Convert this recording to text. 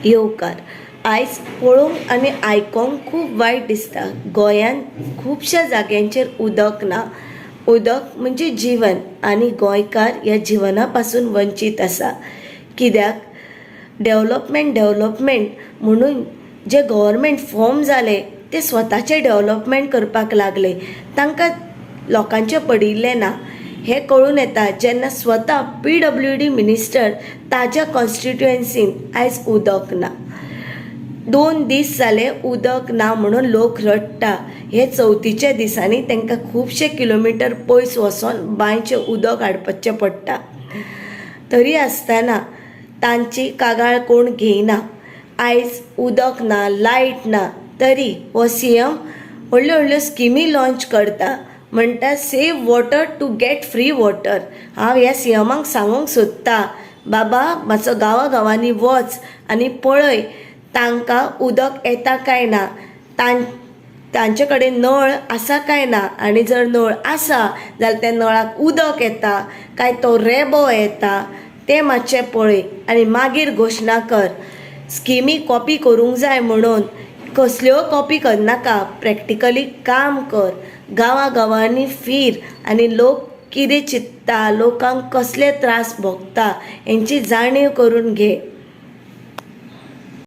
येवकार आयज पळोवंक आनी आयकोंक खूब वायट दिसता. गोंयांत खुबश्या जाग्यांचेर उदक ना. उदक म्हणजे जीवन आनी गोंयकार ह्या जिवना पासून वंचीत आसा. कित्याक डेव्हलपमेंट म्हणून जे गव्हर्मेंट फॉर्म जाले ते स्वताचे डेव्हलपमेंट करपाक लागले. तांकां लोकांचे पडिल्लें ना हें कळून येता जेन्ना स्वता PWD मिनिस्टर ताज्या कॉन्स्टिट्युएन्सीन आयज उदक ना. 2 दीस जाले उदक ना म्हणून लोक रडटा. हे चवथीच्या दिसांनी तांकां खुबशे किलोमिटर पयस वचोन बांयचें उदक हाडपाचें पडटा. तरी आसतना तांची कागाळ कोण घेयना. आयज उदक ना, लायट ना, तरी हो CM व्हडल्यो व्हडल्यो स्किमी लॉन्च करता. म्हणटा save water to get free water. हांव ह्या CMाक सांगूंक सोदता, बाबा मातसो गांवांनी वच आनी पळय तांकां उदक येता काय ना, तांचे कडेन नळ आसा काय ना, आनी जर नळ आसा जाल्यार त्या नळाक उदक येता काय तो रेबो येता तें मातशें पळय आनी मागीर घोशणा कर. स्किमी कॉपी करूंक जाय म्हणून कसल्यो कॉपी करनाका, प्रॅक्टिकली काम कर. गांवांनी फिर आनी लोक कितें चिंत्ता, लोकांक कसले त्रास भोगता हेंची जाणीव करून घे.